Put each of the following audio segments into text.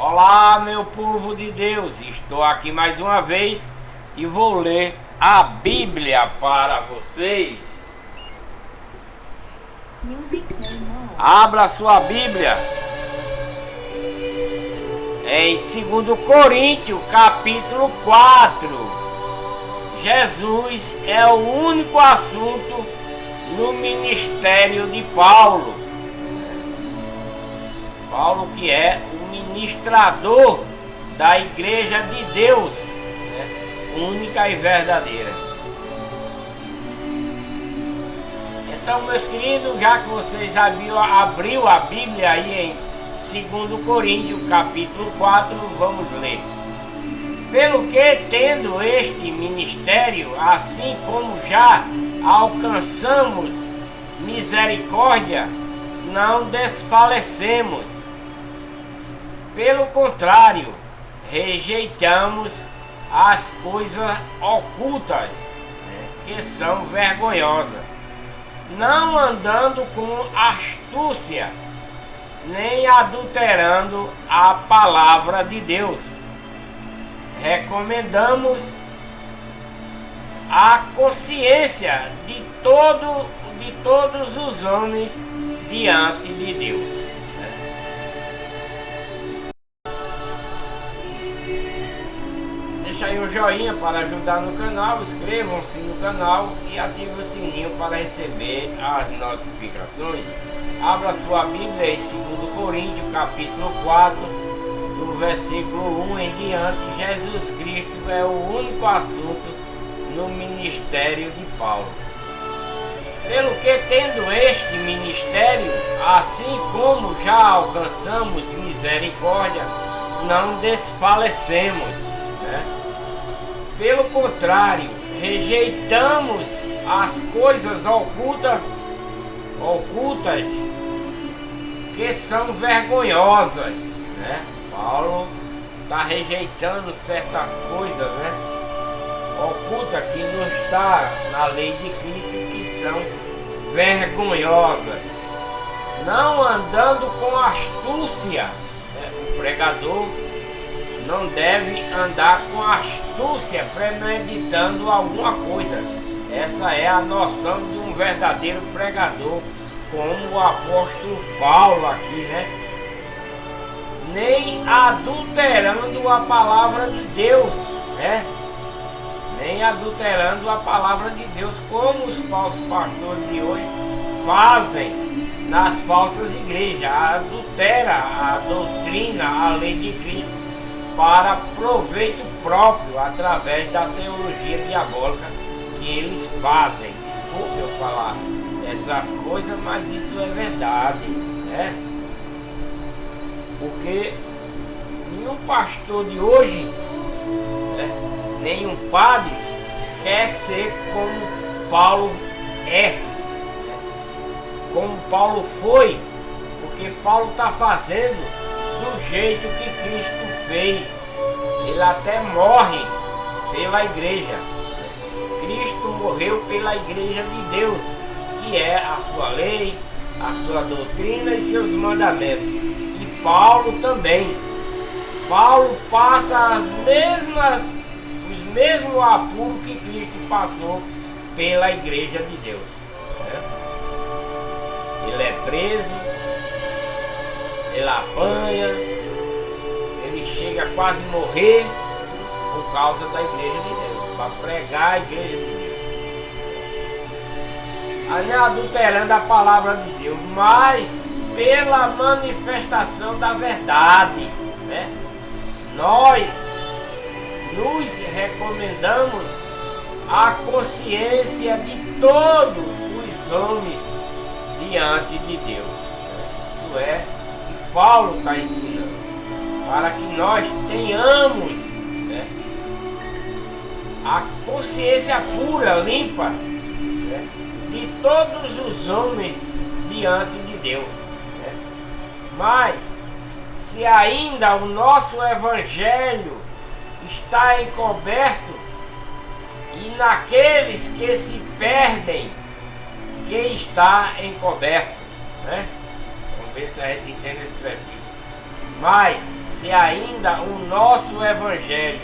Olá, meu povo de Deus, estou aqui mais uma vez e vou ler a Bíblia para vocês. Abra sua Bíblia em 2 Coríntios, capítulo 4. Jesus é o único assunto no ministério de Paulo. Paulo, que é o ministrador da Igreja de Deus, única e verdadeira. Então, meus queridos, já que vocês abriu a Bíblia aí em 2 Coríntios, capítulo 4, vamos ler. Pelo que, tendo este ministério, assim como já alcançamos misericórdia, não desfalecemos. Pelo contrário, rejeitamos as coisas ocultas, que são vergonhosas, não andando com astúcia, nem adulterando a palavra de Deus. Recomendamos a consciência de todos os homens diante de Deus. Deixa aí um joinha para ajudar no canal, inscrevam-se no canal e ativem o sininho para receber as notificações. Abra sua Bíblia em 2 Coríntios, capítulo 4, do versículo 1 em diante. Jesus Cristo é o único assunto no ministério de Paulo. Pelo que, tendo este ministério, assim como já alcançamos misericórdia, não desfalecemos. Pelo contrário, rejeitamos as coisas ocultas que são vergonhosas. Paulo está rejeitando certas coisas, oculta, que não está na lei de Cristo, que são vergonhosas, não andando com astúcia. O pregador não deve andar com astúcia, premeditando alguma coisa. Essa é a noção de um verdadeiro pregador, como o apóstolo Paulo aqui, nem adulterando a palavra de Deus, nem adulterando a palavra de Deus, como os falsos pastores de hoje fazem nas falsas igrejas. Adultera a doutrina, a lei de Cristo, para proveito próprio, através da teologia diabólica que eles fazem. Desculpe eu falar essas coisas, mas isso é verdade, porque nenhum pastor de hoje, nenhum padre quer ser como Paulo como Paulo foi, porque Paulo está fazendo do jeito que Cristo fez. Ele até morre pela igreja. Cristo morreu pela igreja de Deus, que é a sua lei, a sua doutrina e seus mandamentos. E Paulo também. Paulo passa os mesmos apuros que Cristo passou pela igreja de Deus. Ele é preso, ele apanha, ele chega a quase morrer por causa da igreja de Deus, para pregar a igreja de Deus. Não adulterando a palavra de Deus, mas pela manifestação da verdade. Nós nos recomendamos a consciência de todos os homens diante de Deus. Isso é o que Paulo está ensinando, para que nós tenhamos a consciência pura, limpa, de todos os homens diante de Deus. Mas se ainda o nosso evangelho está encoberto, e naqueles que se perdem, que está encoberto, Vamos ver se a gente entende esse versículo. Mas se ainda o nosso evangelho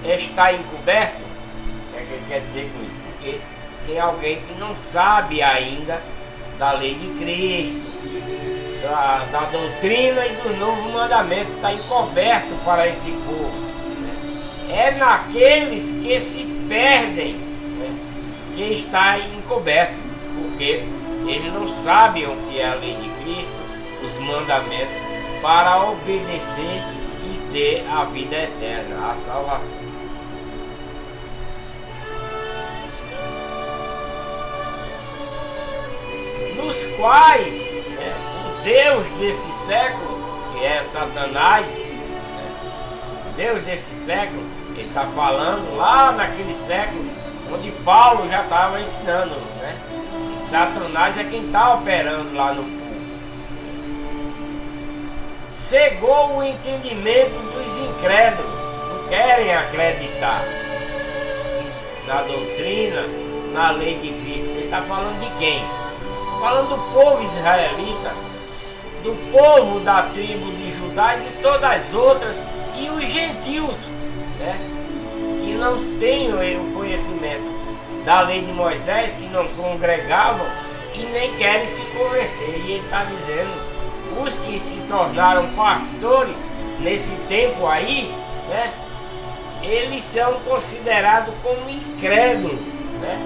está encoberto, o que é que ele quer dizer com isso? Porque tem alguém que não sabe ainda da lei de Cristo, da doutrina e do novo mandamento, está encoberto para esse povo, né? É naqueles que se perdem, né, que está encoberto, porque eles não sabem o que é a lei de Cristo, os mandamentos, para obedecer e ter a vida eterna, a salvação. Nos quais, né, o Deus desse século, que é Satanás, né, o Deus desse século, ele está falando lá naquele século onde Paulo já estava ensinando, né? E Satanás é quem está operando lá no povo. Cegou o entendimento dos incrédulos, não querem acreditar na doutrina, na lei de Cristo. Ele está falando de quem? Falando do povo israelita, do povo da tribo de Judá e de todas as outras, e os gentios, né, que não têm o conhecimento da lei de Moisés, que não congregavam e nem querem se converter. E ele está dizendo, os que se tornaram pastores nesse tempo aí, né, eles são considerados como incrédulos, né?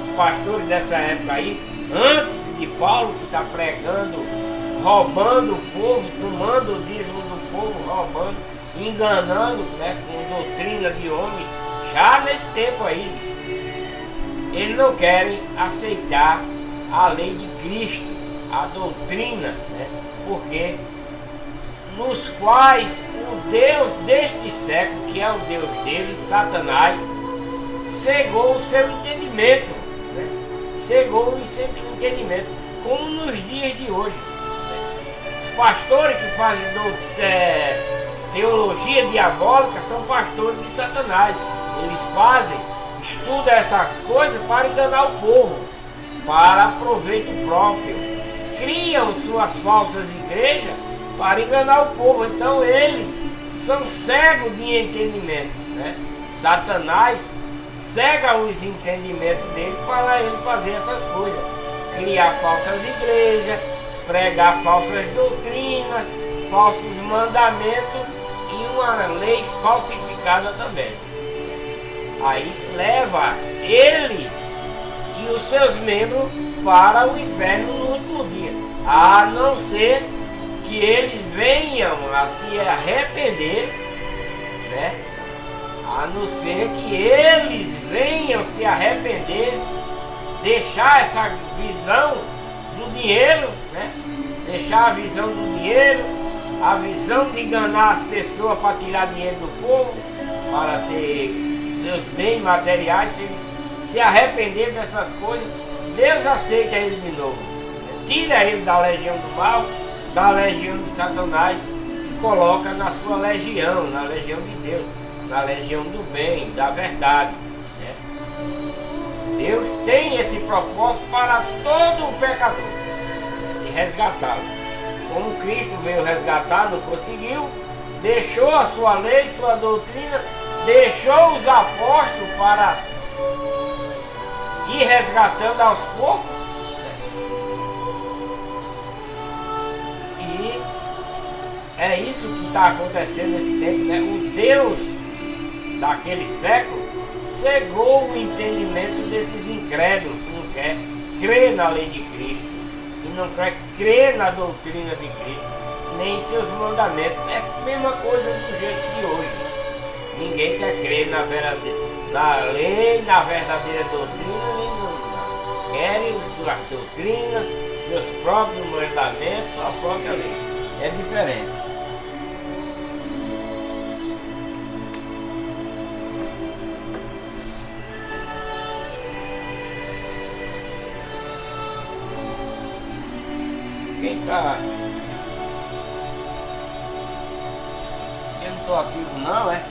Os pastores dessa época aí, antes de Paulo, que está pregando, roubando o povo, tomando o dízimo do povo, roubando, enganando, né, com doutrina de homem, já nesse tempo aí, eles não querem aceitar a lei de Cristo, a doutrina, né, porque nos quais o Deus deste século, que é o Deus deles, Satanás, cegou o seu entendimento, né? Cegou o seu entendimento, como nos dias de hoje, né? Os pastores que fazem teologia diabólica são pastores de Satanás. Eles estudam essas coisas para enganar o povo, para proveito próprio. Criam suas falsas igrejas para enganar o povo. Então eles são cegos de entendimento, né? Satanás cega os entendimentos dele para ele fazer essas coisas, criar falsas igrejas, pregar falsas doutrinas, falsos mandamentos e uma lei falsificada também. Aí leva ele e os seus membros para o inferno no último dia, a não ser que eles venham a se arrepender, né? A não ser que eles venham se arrepender, deixar essa visão do dinheiro, né? Deixar a visão do dinheiro, a visão de enganar as pessoas para tirar dinheiro do povo, para ter seus bens materiais. Se eles se arrepender dessas coisas, Deus aceita ele de novo, tira ele da legião do mal, da legião de Satanás, e coloca na sua legião, na legião de Deus, na legião do bem, da verdade, né? Deus tem esse propósito para todo o pecador, de resgatá-lo. Como Cristo veio resgatar, não conseguiu, deixou a sua lei, sua doutrina, deixou os apóstolos para ir resgatando aos poucos. E é isso que está acontecendo nesse tempo, né? O Deus daquele século cegou o entendimento desses incrédulos, que não quer crer na lei de Cristo, que não quer crer na doutrina de Cristo, nem em seus mandamentos. É a mesma coisa do jeito de hoje. Ninguém quer crer na lei, na verdadeira doutrina, nem não. Querem sua doutrina, seus próprios mandamentos, sua própria lei. É diferente. Quem tá... Eu não tô ativo não, é?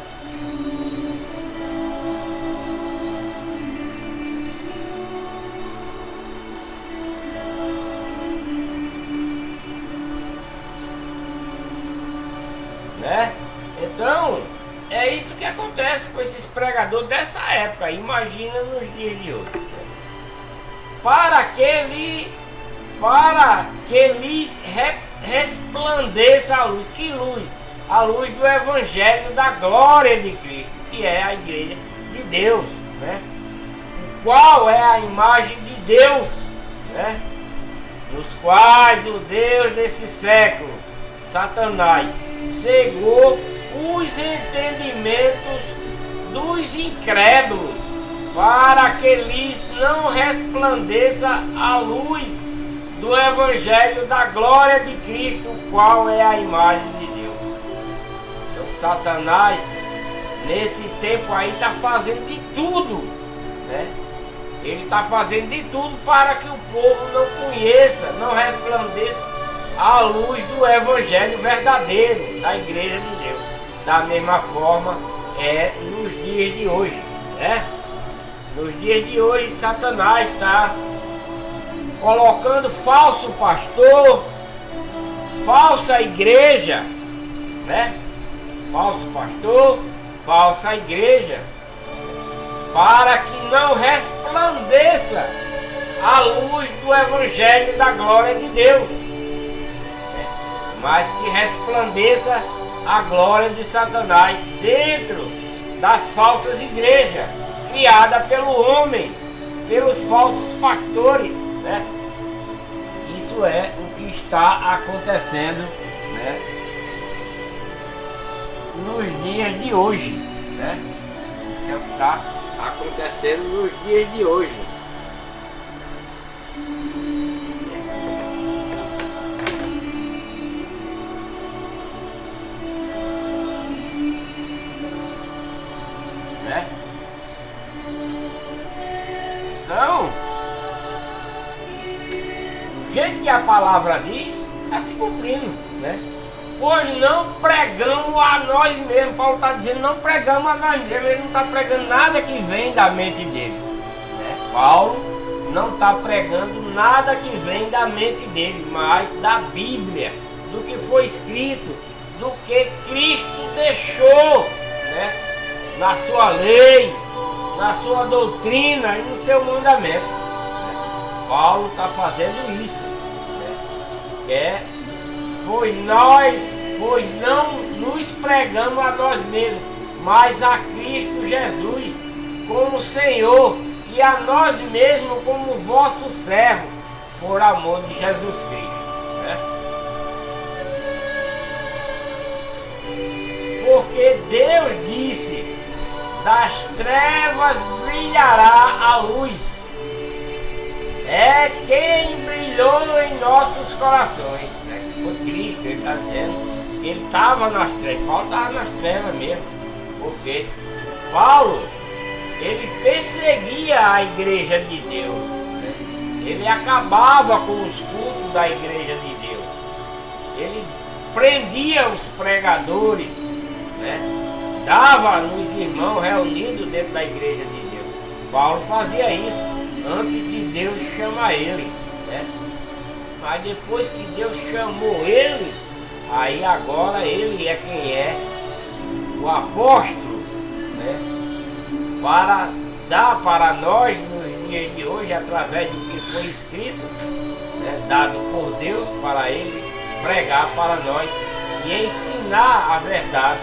né? Então, é isso que acontece com esses pregadores dessa época. Imagina nos dias de hoje. Para que lhes resplandeça a luz. Que luz? A luz do Evangelho da glória de Cristo, que é a igreja de Deus, né? O qual é a imagem de Deus, né? Nos quais o Deus desse século, Satanás, cegou os entendimentos dos incrédulos, para que lhes não resplandeça a luz do Evangelho da glória de Cristo, o qual é a imagem de Deus. Então Satanás, nesse tempo aí, está fazendo de tudo, né? Ele está fazendo de tudo para que o povo não conheça, não resplandeça a luz do Evangelho verdadeiro da igreja de Deus. Da mesma forma é nos dias de hoje, né? Nos dias de hoje Satanás está colocando falso pastor, falsa igreja, né? Falso pastor, falsa igreja, para que não resplandeça a luz do Evangelho da glória de Deus, né? Mas que resplandeça a glória de Satanás dentro das falsas igrejas, criadas pelo homem, pelos falsos pastores, né? Isso é o que está acontecendo, né, nos dias de hoje, né? Isso é o que está acontecendo nos dias de hoje. Né? Então, o jeito que a palavra diz, está se cumprindo, né? Pois não pregamos a nós mesmos. Paulo está dizendo, não pregamos a nós mesmos. Ele não está pregando nada que vem da mente dele, né? Paulo não está pregando nada que vem da mente dele, mas da Bíblia, do que foi escrito, do que Cristo deixou, né, na sua lei, na sua doutrina e no seu mandamento, né? Paulo está fazendo isso, né? Pois não nos pregamos a nós mesmos, mas a Cristo Jesus como Senhor, e a nós mesmos como vosso servo, por amor de Jesus Cristo, né? Porque Deus disse, das trevas brilhará a luz. É quem brilhou em nossos corações, né? Foi Cristo. Ele está dizendo que ele estava nas trevas. Paulo estava nas trevas mesmo, porque Paulo, ele perseguia a igreja de Deus, né? Ele acabava com os cultos da igreja de Deus, ele prendia os pregadores, né? Dava nos irmãos reunidos dentro da igreja de Deus. Paulo fazia isso antes de Deus chamar ele, né? Mas depois que Deus chamou ele, aí agora ele é quem é o apóstolo, né? Para dar para nós nos dias de hoje, através do que foi escrito, né, dado por Deus para ele pregar para nós e ensinar a verdade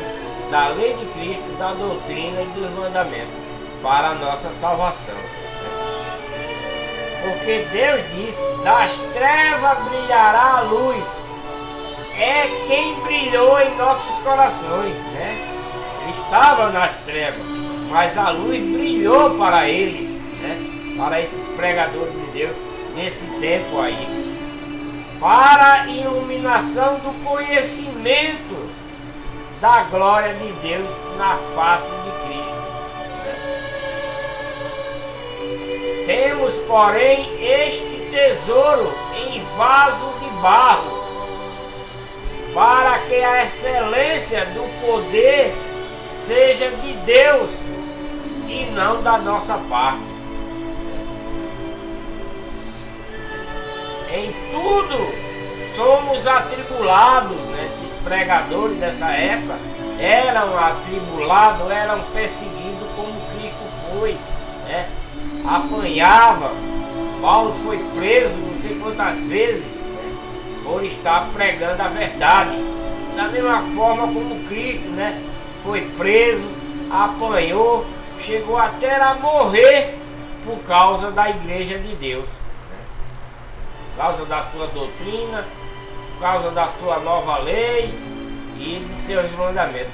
da lei de Cristo, da doutrina e dos mandamentos para a nossa salvação. Porque Deus disse, das trevas brilhará a luz. É quem brilhou em nossos corações, né? Ele estava nas trevas, mas a luz brilhou para eles, né? Para esses pregadores de Deus nesse tempo aí, para a iluminação do conhecimento da glória de Deus na face de Cristo, né? Temos, porém, este tesouro em vaso de barro, para que a excelência do poder seja de Deus e não da nossa parte. Em tudo somos atribulados, né? esses pregadores dessa época eram atribulados, eram perseguidos como Cristo foi, né? Apanhava. Paulo foi preso não sei quantas vezes, né? Por estar pregando a verdade. Da mesma forma como Cristo, né? Foi preso, apanhou, chegou até a morrer por causa da igreja de Deus, né? Por causa da sua doutrina, por causa da sua nova lei e de seus mandamentos.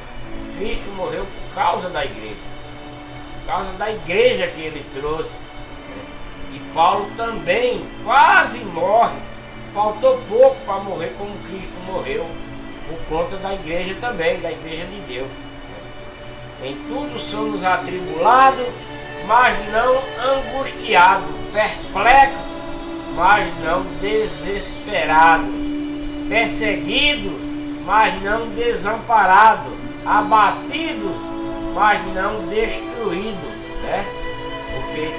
Cristo morreu por causa da igreja, por causa da igreja que ele trouxe, né? E Paulo também quase morre, faltou pouco para morrer como Cristo morreu, por conta da igreja também, da igreja de Deus. Em tudo somos atribulados, mas não angustiados, perplexos, mas não desesperados, perseguidos, mas não desamparados, abatidos, mas não destruídos, né? Porque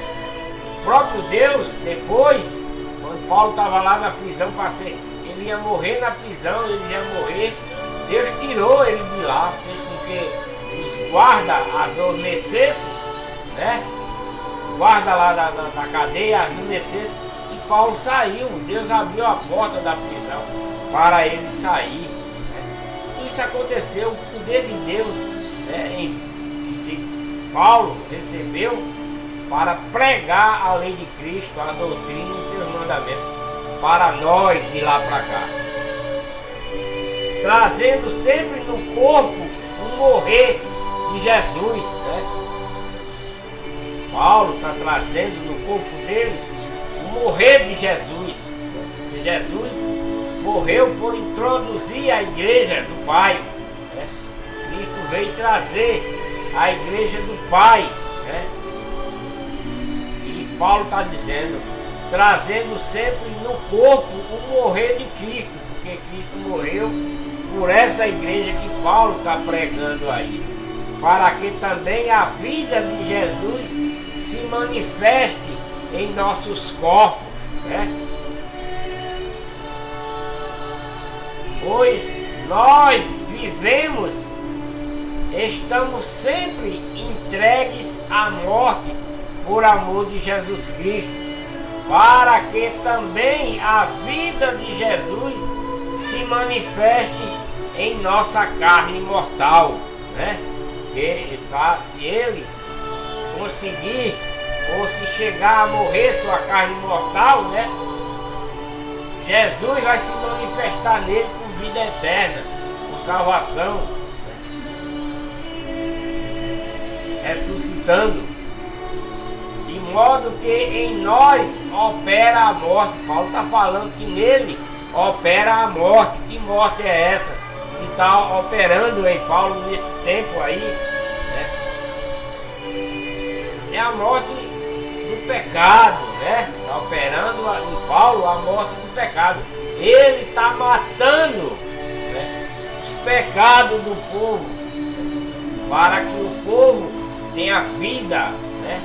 o próprio Deus, depois, quando Paulo estava lá na prisão, ele ia morrer na prisão, ele ia morrer, Deus tirou ele de lá, fez com que os guardas adormecessem, né? Os guardas lá da cadeia adormecessem e Paulo saiu. Deus abriu a porta da prisão para ele sair, né? Tudo isso aconteceu, o poder de Deus, né, que Paulo recebeu para pregar a lei de Cristo, a doutrina e seus mandamentos para nós de lá para cá, trazendo sempre no corpo o morrer de Jesus, né? Paulo está trazendo no corpo dele o morrer de Jesus, porque Jesus morreu por introduzir a igreja do Pai, né? Cristo veio trazer a igreja do Pai, né? E Paulo está dizendo, trazendo sempre no corpo o morrer de Cristo, porque Cristo morreu por essa igreja que Paulo está pregando aí, para que também a vida de Jesus se manifeste em nossos corpos, né? Pois nós vivemos, estamos sempre entregues à morte por amor de Jesus Cristo, para que também a vida de Jesus se manifeste em nossa carne mortal, né? Porque se ele conseguir, ou se chegar a morrer sua carne mortal, né? Jesus vai se manifestar nele com vida eterna, com salvação, né? Ressuscitando, de modo que em nós opera a morte. Paulo está falando que nele opera a morte. Que morte é essa que está operando em Paulo nesse tempo aí, né? É a morte do pecado, né? Está operando em Paulo a morte do pecado. Ele está matando, né, os pecados do povo, para que o povo tenha vida, né?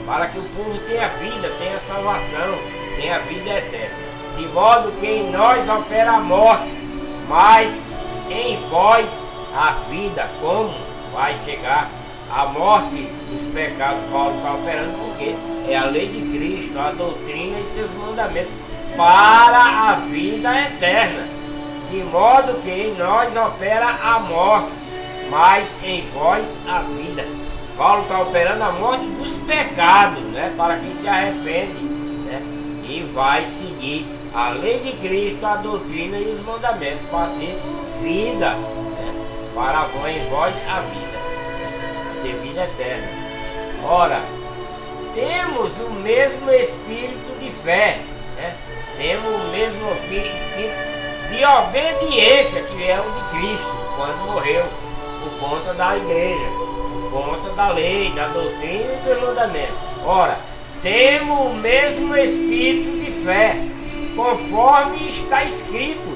Para que o povo tenha vida, tenha salvação, tenha vida eterna. De modo que em nós opera a morte, mas em vós a vida. Como vai chegar a morte dos pecados? Paulo está operando porque é a lei de Cristo, a doutrina e seus mandamentos para a vida eterna. De modo que em nós opera a morte, mas em vós a vida. Paulo está operando a morte dos pecados, né? Para quem se arrepende, né? E vai seguir a lei de Cristo, a doutrina e os mandamentos para ter vida, né? Para em vós a vida, né? Ter vida eterna. Ora, temos o mesmo espírito de fé, né? Temos o mesmo espírito de obediência que é o de Cristo quando morreu, por conta da igreja, por conta da lei, da doutrina e do mandamento. Ora, temos o mesmo espírito de fé, conforme está escrito: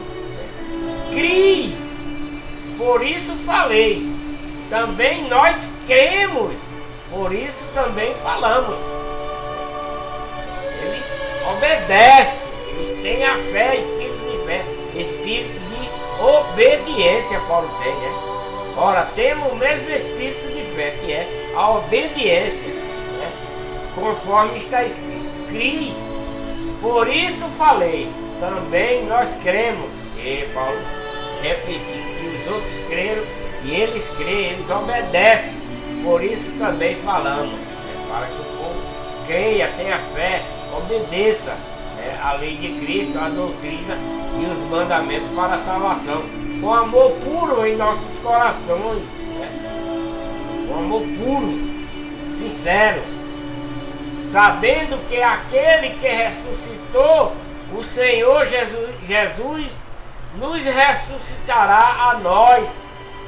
crie, por isso falei. Também nós cremos, por isso também falamos. Eles obedecem, eles têm a fé, espírito de fé, espírito de obediência Paulo tem, né? Ora, temos o mesmo espírito de fé, que é a obediência, né? Conforme está escrito, crie. Por isso falei, também nós cremos. E Paulo repetiu que os outros creram e eles creem, eles obedecem. Por isso também falamos, né? Para que o povo creia, tenha fé, obedeça, né? A lei de Cristo, a doutrina e os mandamentos para a salvação, com amor puro em nossos corações, né? Com amor puro, sincero, sabendo que aquele que ressuscitou o Senhor Jesus nos ressuscitará a nós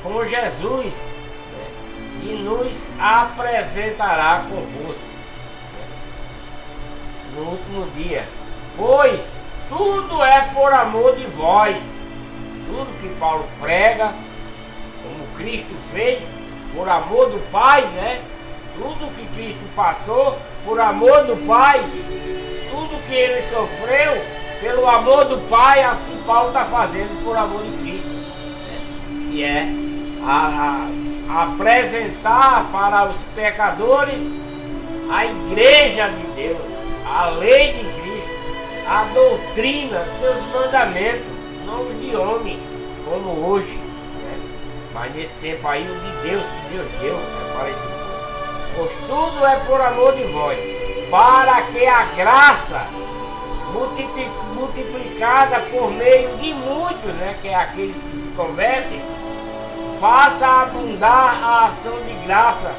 com Jesus, né? E nos apresentará convosco, né? No último dia. Pois tudo é por amor de vós. Tudo que Paulo prega, como Cristo fez, por amor do Pai, né? Tudo que Cristo passou, por amor do Pai. Tudo que ele sofreu, pelo amor do Pai, assim Paulo está fazendo por amor de Cristo. E é apresentar para os pecadores a igreja de Deus, a lei de Cristo, a doutrina, seus mandamentos, não de homem, como hoje, né? Mas nesse tempo aí o de Deus, que Deus deu, né, para esse povo. Pois tudo é por amor de vós, para que a graça multiplicada por meio de muitos, né, que é aqueles que se convertem, faça abundar a ação de graça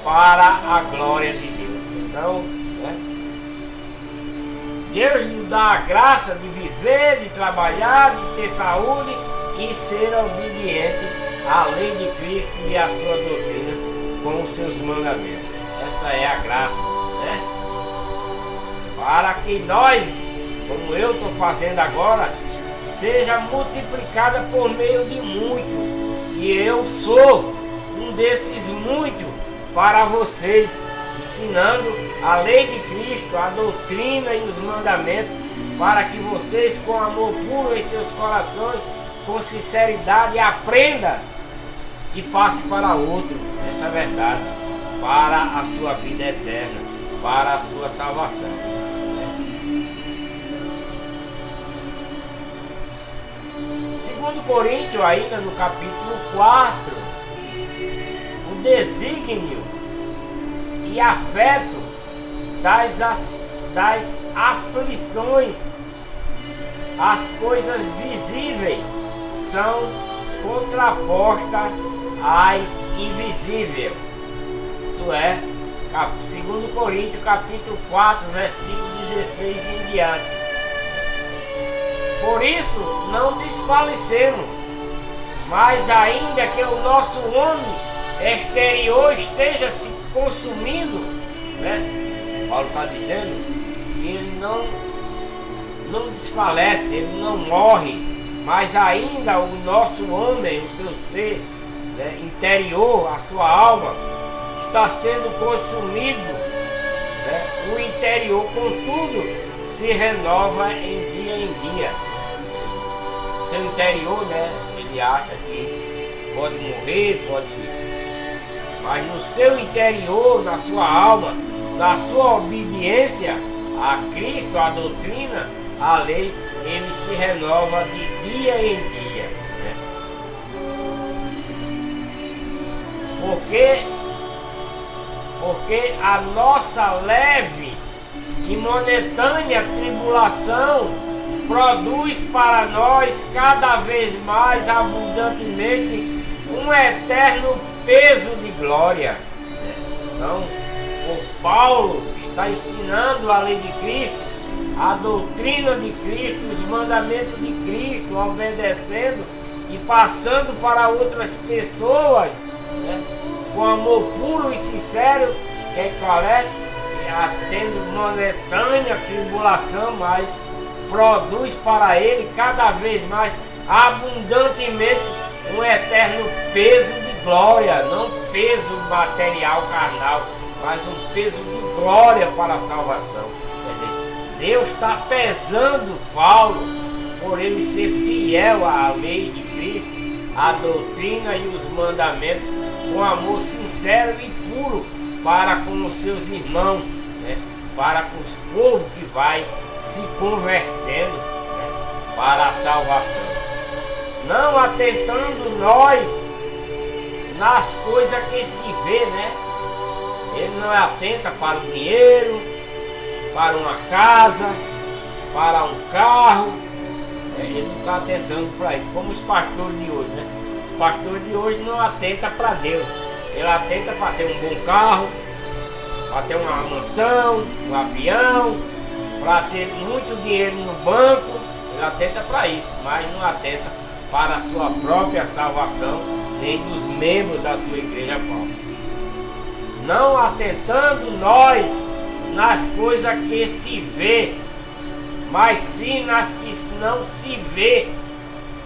para a glória de Deus. Então, né, Deus nos dá a graça de viver, de trabalhar, de ter saúde e ser obediente à lei de Cristo e à sua doutrina com os seus mandamentos. Essa é a graça, né? Para que nós, como eu estou fazendo agora, seja multiplicada por meio de muitos. E eu sou um desses muitos para vocês, ensinando a lei de Cristo, a doutrina e os mandamentos, para que vocês, com amor puro em seus corações, com sinceridade, aprendam e passe para outro essa verdade, para a sua vida eterna, para a sua salvação. Segundo Coríntios, ainda no capítulo 4, o desígnio e afeto das aflições, as coisas visíveis são contrapostas às invisíveis. Isso é, 2 Coríntios capítulo 4, versículo 16 e em diante. Por isso não desfalecemos, mas ainda que o nosso homem exterior esteja se consumindo, né? Paulo está dizendo que ele não desfalece, ele não morre, mas ainda o nosso homem, o seu ser, né, interior, a sua alma, está sendo consumido, né? O interior, contudo, se renova em dia. Seu interior, né? Ele acha que pode morrer, mas no seu interior, na sua alma, na sua obediência a Cristo, a doutrina, a lei, ele se renova de dia em dia, né? Porque a nossa leve e momentânea tribulação produz para nós cada vez mais abundantemente um eterno peso de glória. Então, o Paulo está ensinando a lei de Cristo, a doutrina de Cristo, os mandamentos de Cristo, obedecendo e passando para outras pessoas, né, com amor puro e sincero, qual é? Tendo momentânea tribulação, mas produz para ele cada vez mais abundantemente um eterno peso de glória, não peso material carnal, mas um peso de glória para a salvação. Quer dizer, Deus está pesando Paulo por ele ser fiel à lei de a doutrina e os mandamentos com amor sincero e puro para com os seus irmãos, né? Para com os povos que vai se convertendo, né? Para a salvação. Não atentando nós nas coisas que se vê, né? Ele não atenta para o dinheiro, para uma casa, para um carro. Ele não está atentando para isso, como os pastores de hoje, né? Os pastores de hoje não atentam para Deus. Ele atenta para ter um bom carro, para ter uma mansão, um avião, para ter muito dinheiro no banco. Ele atenta para isso, mas não atenta para a sua própria salvação, nem dos membros da sua igreja falsa. Não atentando nós nas coisas que se vê, mas sim nas que não se vê,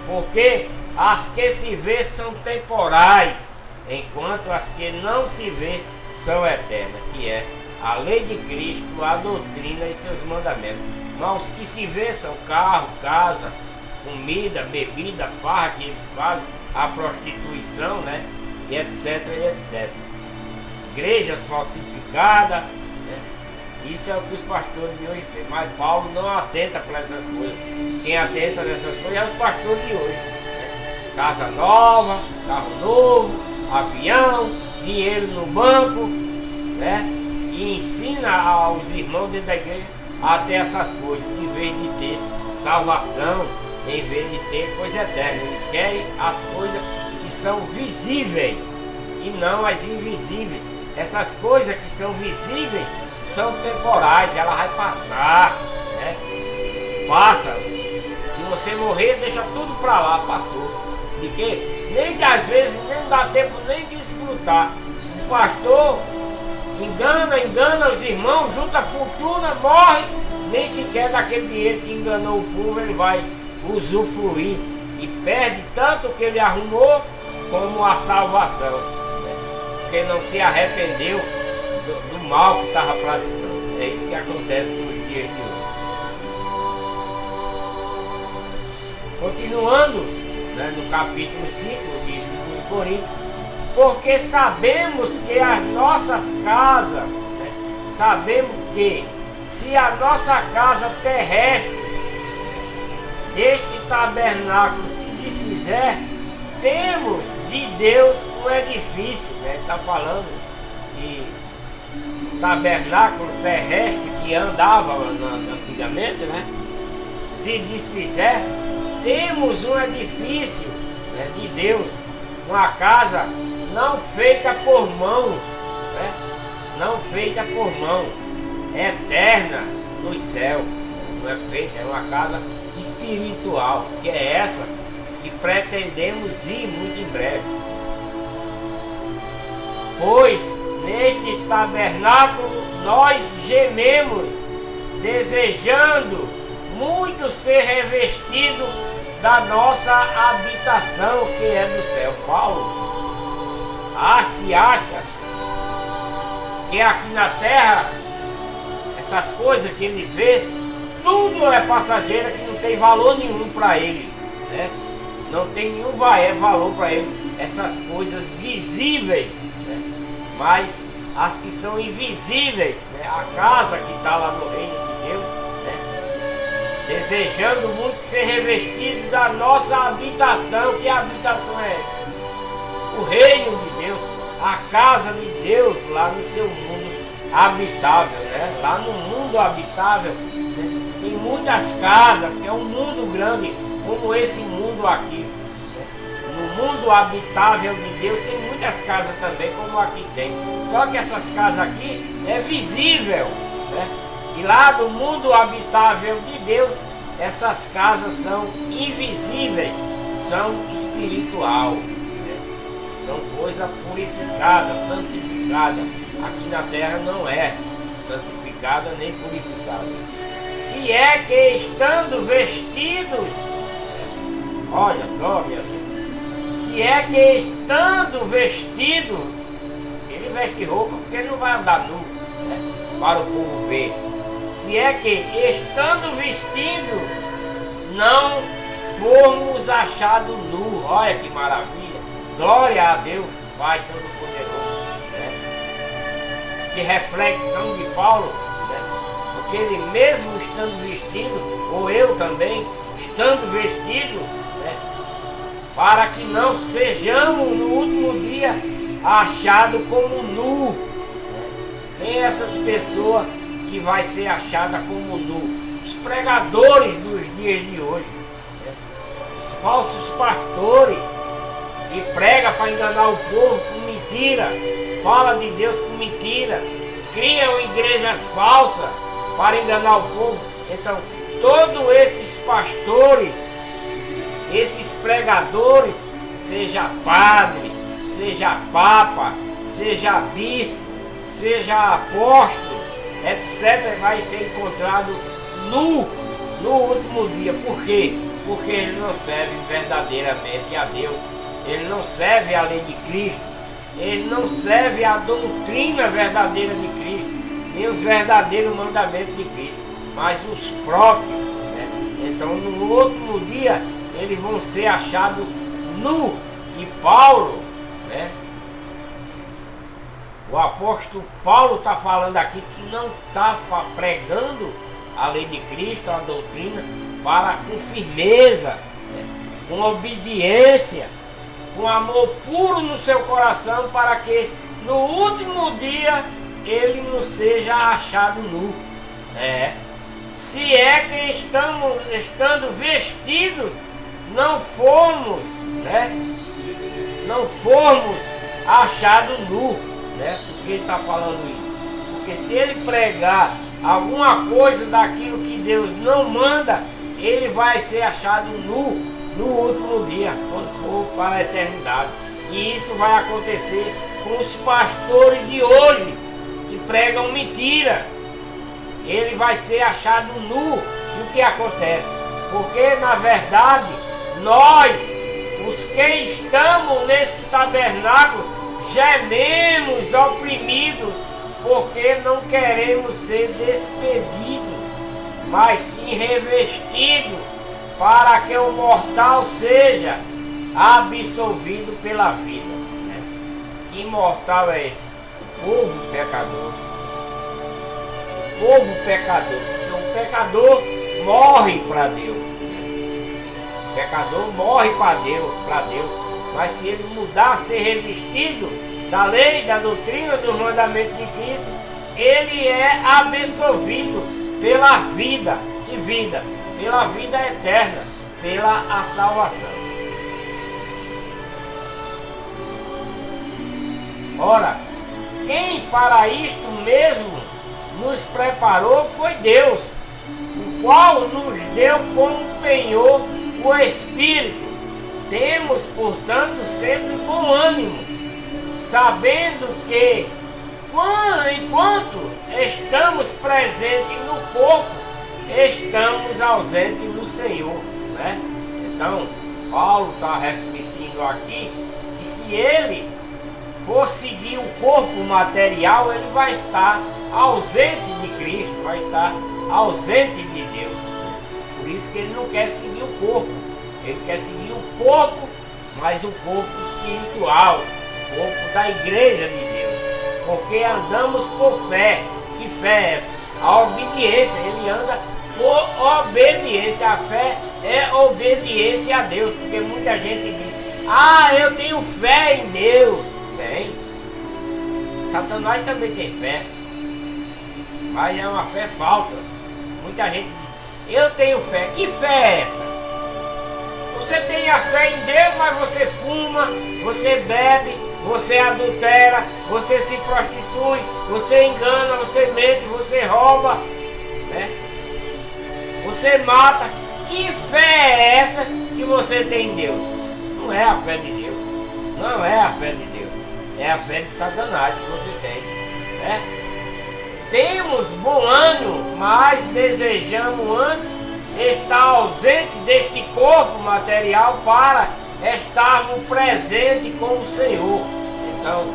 porque as que se vê são temporais, enquanto as que não se vê são eternas, que é a lei de Cristo, a doutrina e seus mandamentos. Mas os que se vê são carro, casa, comida, bebida, farra que eles fazem, a prostituição, né? E etc, e etc. Igrejas falsificadas, né? Isso é o que os pastores de hoje fazem. Mas Paulo não atenta para essas coisas. Quem atenta nessas coisas é os pastores de hoje, né? Casa nova, carro novo, avião, dinheiro no banco, né? E ensina aos irmãos dentro da igreja a ter essas coisas, em vez de ter salvação, em vez de ter coisa eterna. Eles querem as coisas que são visíveis e não as invisíveis. Essas coisas que são visíveis são temporais, ela vai passar, né? Passa. Se você morrer, deixa tudo pra lá, passou. De quê? Nem que às vezes nem dá tempo nem de desfrutar. O pastor engana os irmãos, junta fortuna, morre, nem sequer daquele dinheiro que enganou o povo ele vai usufruir e perde tanto o que ele arrumou como a salvação, né? Porque não se arrependeu do mal que estava praticando. É isso que acontece com os dias de hoje. Continuando, né, no capítulo 5 de 2 Coríntios, porque sabemos que as nossas casas, né, sabemos que se a nossa casa terrestre deste tabernáculo se desfizer, temos de Deus um edifício, né? Está falando que o tabernáculo terrestre que andava antigamente, né? Se desfizer, temos um edifício, né, de Deus, uma casa não feita por mãos, né? Não feita por mão, eterna no céu. Não é feita, é uma casa espiritual, que é essa que pretendemos ir muito em breve. Pois neste tabernáculo nós gememos, desejando muito ser revestido da nossa habitação, que é do céu. Paulo acha que aqui na terra essas coisas que ele vê, tudo é passageira, que não tem valor nenhum para ele, né? Não tem nenhum valor para ele essas coisas visíveis, né? Mas as que são invisíveis, né? A casa que está lá no reino de Deus, né? Desejando muito ser revestido da nossa habitação. Que habitação é essa? O reino de Deus, a casa de Deus lá no seu mundo habitável, né? Lá no mundo habitável, né? Tem muitas casas, porque é um mundo grande como esse mundo aqui, né? No mundo habitável de Deus tem muitas casas também, como aqui tem. Só que essas casas aqui é visível, né? E lá no mundo habitável de Deus, essas casas são invisíveis, são espiritual, né? São coisa purificada, santificada. Aqui na terra não é santificada nem purificada. Se é que estando vestidos, olha só, minha gente, se é que estando vestido, ele veste roupa porque ele não vai andar nu, né, para o povo ver. Se é que estando vestido, não formos achados nu. Olha que maravilha. Glória a Deus, Pai Todo-Poderoso, né? Que reflexão de Paulo, né? Porque ele mesmo estando vestido, ou eu também, estando vestido, né? Para que não sejamos no último dia achados como nu. Né? Quem é essas pessoas que vai ser achada como nu? Os pregadores dos dias de hoje, né? Os falsos pastores que pregam para enganar o povo com mentira, fala de Deus com mentira, criam igrejas falsas para enganar o povo. Então, todos esses pastores, esses pregadores, seja padre, seja papa, seja bispo, seja apóstolo, etc., vai ser encontrado nu no último dia. Por quê? Porque ele não serve verdadeiramente a Deus, ele não serve a lei de Cristo, ele não serve a doutrina verdadeira de Cristo, nem os verdadeiros mandamentos de Cristo, mas os próprios, né? Então no último dia eles vão ser achados nu. E Paulo, né? O apóstolo Paulo está falando aqui que não está pregando a lei de Cristo, a doutrina, com firmeza, né? Com obediência, com amor puro no seu coração, para que no último dia ele não seja achado nu. Se é que estando vestidos, não formos, né? Não formos achados nu, né? Por que ele está falando isso? Porque se ele pregar alguma coisa daquilo que Deus não manda, ele vai ser achado nu no último dia, quando for para a eternidade. E isso vai acontecer com os pastores de hoje, que pregam mentira. Ele vai ser achado nu. E o que acontece? Porque na verdade nós, os que estamos nesse tabernáculo, gememos oprimidos, porque não queremos ser despedidos, mas sim revestidos, para que o mortal seja absolvido pela vida, né? Que mortal é esse? O povo pecador. O povo pecador, porque o pecador morre para Deus, né? O pecador morre para Deus, mas se ele mudar, ser revestido da lei, da doutrina, dos mandamentos de Cristo, ele é absolvido pela vida. Que vida? Pela vida eterna, pela a salvação. Ora, quem para isto mesmo nos preparou foi Deus, o qual nos deu como penhor o Espírito. Temos, portanto, sempre bom ânimo, sabendo que, enquanto estamos presentes no corpo, estamos ausentes no Senhor, né? Então, Paulo está refletindo aqui que se ele for seguir o corpo material, ele vai estar ausente de Cristo, vai estar ausente de Deus. Por isso que ele não quer seguir o corpo, ele quer seguir o corpo, mas o corpo espiritual, o corpo da igreja de Deus, porque andamos por fé. Que fé é essa? A obediência. Ele anda por obediência. A fé é obediência a Deus, porque muita gente diz: ah, eu tenho fé em Deus. Tem. Satanás também tem fé, mas é uma fé falsa. Muita gente diz: eu tenho fé. Que fé é essa? Você tem a fé em Deus, mas você fuma, você bebe, você adultera, você se prostitui, você engana, você mente, você rouba, né? Você mata. Que fé é essa que você tem em Deus? Não é a fé de Deus. Não é a fé de Deus. É a fé de Satanás que você tem, né? Temos bom ânimo, mas desejamos antes estar ausente deste corpo material para estarmos presentes com o Senhor. Então,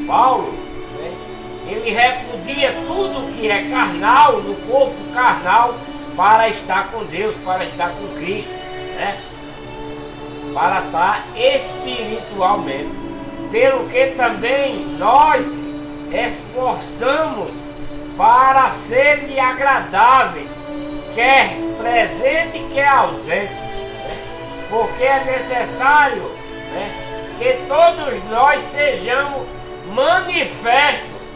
Paulo, né, ele repudia tudo que é carnal, no corpo carnal, para estar com Deus, para estar com Cristo. né? Para estar espiritualmente, pelo que também nós esforçamos para ser-lhe agradáveis, quer presente, quer ausente, né? Porque é necessário, né, que todos nós sejamos manifestos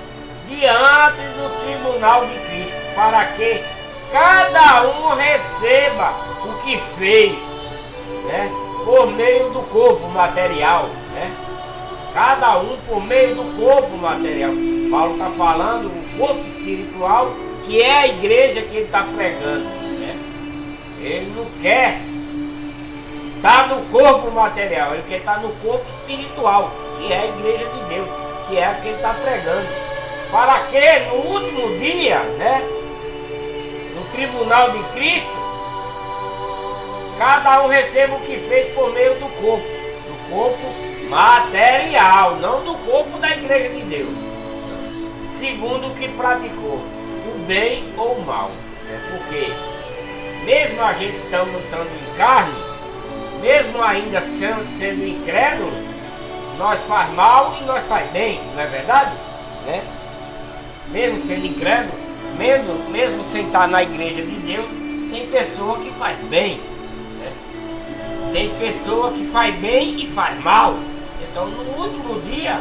diante do tribunal de Cristo, para que cada um receba o que fez, né, por meio do corpo material, né? Cada um por meio do corpo material. Paulo está falando o corpo espiritual, que é a igreja que ele está pregando, né? Ele não quer estar no corpo material, ele quer estar no corpo espiritual, que é a igreja de Deus, que é a que ele está pregando. Para que no último dia, né, no tribunal de Cristo, cada um receba o que fez por meio do corpo material, não do corpo da igreja de Deus, segundo o que praticou, o bem ou o mal, né? Porque mesmo a gente estando em carne, mesmo ainda sendo incrédulos, nós faz mal e nós faz bem, não é verdade? Né? Mesmo sendo incrédulo, mesmo sem estar na igreja de Deus, tem pessoa que faz bem, né? Tem pessoa que faz bem e faz mal. Então no último dia,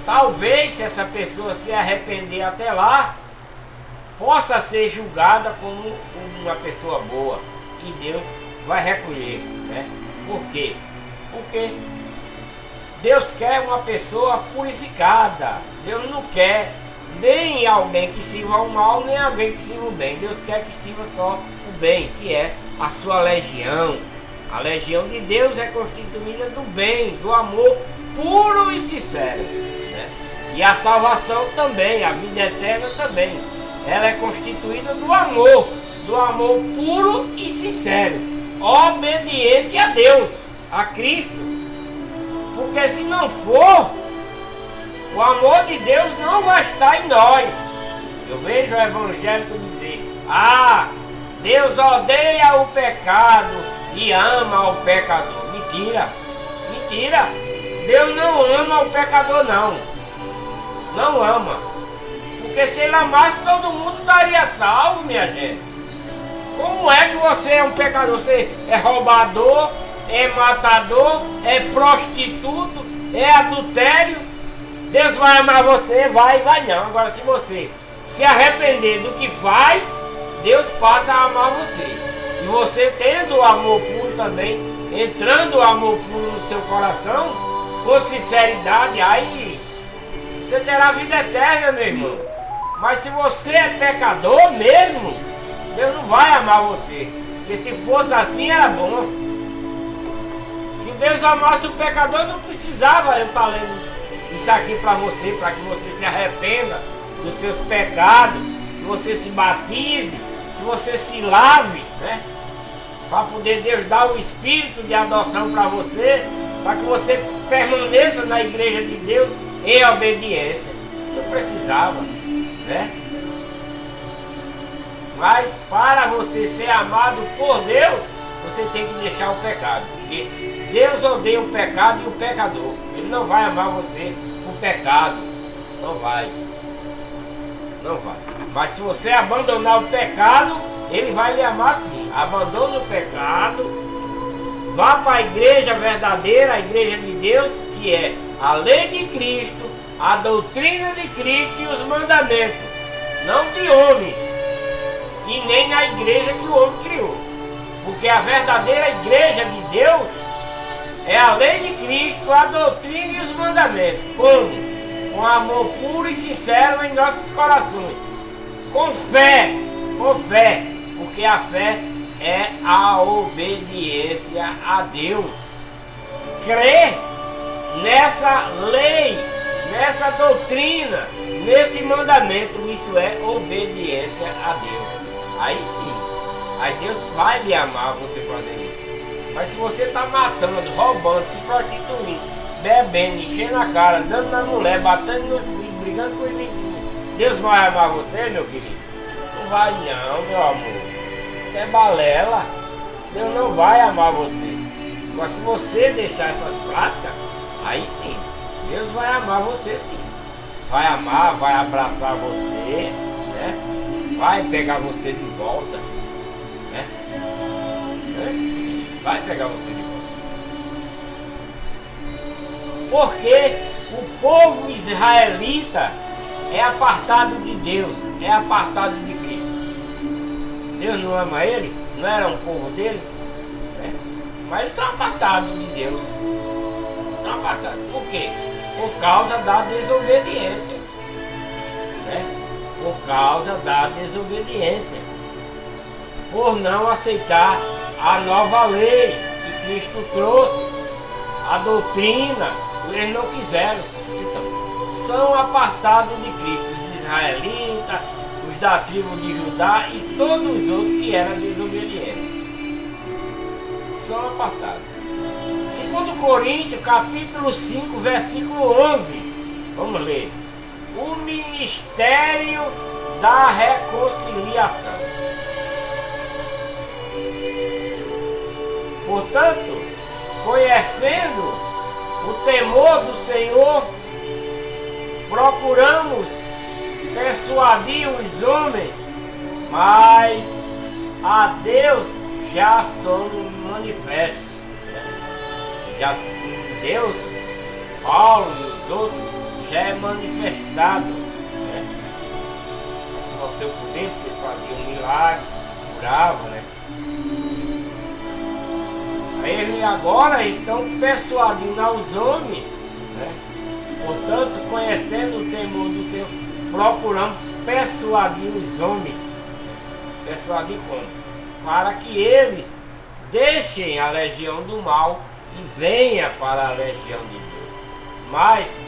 talvez se essa pessoa se arrepender até lá, possa ser julgada como uma pessoa boa, e Deus vai recolher, né? Por quê? Porque Deus quer uma pessoa purificada. Deus não quer nem alguém que sirva o mal, nem alguém que sirva o bem. Deus quer que sirva só o bem, que é a sua legião. A legião de Deus é constituída do bem, do amor puro e sincero, né? E a salvação também, a vida eterna também, ela é constituída do amor puro e sincero, obediente a Deus, a Cristo. Porque se não for, o amor de Deus não vai estar em nós. Eu vejo o evangélico dizer: Deus odeia o pecado e ama o pecador. Mentira, mentira. Deus não ama o pecador, não. Não ama. Porque se ele amasse, todo mundo estaria salvo, minha gente. Como é que você é um pecador? Você é roubador, é matador, é prostituto, é adultério. Deus vai amar você? Vai não. Agora, se você se arrepender do que faz, Deus passa a amar você. E você tendo o amor puro também, entrando o amor puro no seu coração, com sinceridade, aí você terá vida eterna, meu irmão. Mas se você é pecador mesmo, Deus não vai amar você. Porque se fosse assim, era bom. Se Deus amasse o pecador, não precisava eu estar lendo isso aqui para que você se arrependa dos seus pecados, que você se batize, que você se lave, né? Para poder Deus dar o espírito de adoção para você, para que você permaneça na igreja de Deus em obediência. Não precisava, né? Mas para você ser amado por Deus, você tem que deixar o pecado, porque Deus odeia o pecado e o pecador. Ele não vai amar você por pecado, não vai. Não vai. Mas se você abandonar o pecado, Ele vai lhe amar sim. Abandone o pecado, vá para a igreja verdadeira, a igreja de Deus, que é a lei de Cristo, a doutrina de Cristo e os mandamentos, não de homens, e nem na igreja que o homem criou. Porque a verdadeira igreja de Deus é a lei de Cristo, a doutrina e os mandamentos. Como? Com amor puro e sincero em nossos corações. Com fé, porque a fé é a obediência a Deus. Crer nessa lei, nessa doutrina, nesse mandamento, isso é obediência a Deus. Aí sim, aí Deus vai lhe amar você fazer isso. Mas se você está matando, roubando, se prostituindo, bebendo, enchendo a cara, dando na mulher, batendo nos filhos, brigando com os vizinhos, Deus vai amar você, meu querido? Não vai não, meu amor. Isso é balela. Deus não vai amar você. Mas se você deixar essas práticas, aí sim, Deus vai amar você sim. Vai amar, vai abraçar você, né? Vai pegar você de volta, né? Vai pegar você de volta. Porque o povo israelita é apartado de Deus, é apartado de Cristo. Deus não ama ele, não era um povo dele, né? Mas eles são apartados de Deus. São apartados. Por quê? Por causa da desobediência, né? Por causa da desobediência. Por não aceitar a nova lei que Cristo trouxe, a doutrina, eles não quiseram. Então, são apartados de Cristo, os israelitas, os da tribo de Judá e todos os outros que eram desobedientes. São apartados. 2 Coríntios, capítulo 5, versículo 11. Vamos ler. O ministério da reconciliação. Portanto, conhecendo o temor do Senhor, procuramos persuadir os homens, mas a Deus já somos manifestos. Já Deus, Paulo e os outros, já é manifestado, né? O seu poder, porque eles faziam milagre, curavam, né? Eles agora estão persuadindo aos homens, né? Portanto, conhecendo o temor do Senhor, procuramos persuadir os homens. Persuadir como? Para que eles deixem a legião do mal e venha para a legião de Deus. Mas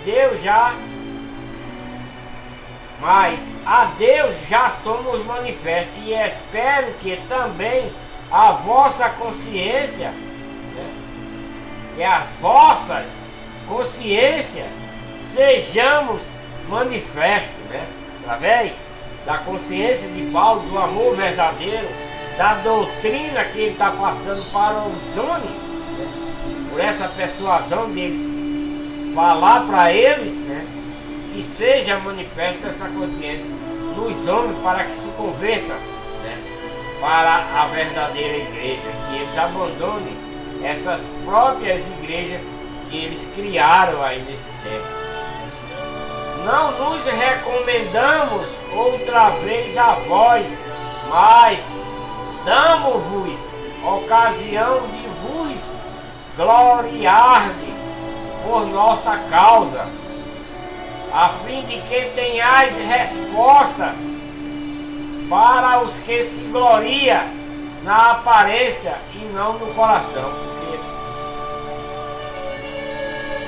a Deus já somos manifestos, e espero que também a vossa consciência, né, que as vossas consciências sejamos manifestos, né, através da consciência de Paulo, do amor verdadeiro, da doutrina que ele está passando para os homens, né, por essa persuasão deles falar para eles, né, que seja manifesta essa consciência nos homens para que se convertam, né, para a verdadeira igreja, que eles abandonem essas próprias igrejas que eles criaram aí nesse tempo. Não nos recomendamos outra vez a vós, mas damos-vos ocasião de vos gloriar por nossa causa, a fim de que tenhais resposta para os que se gloriam na aparência e não no coração.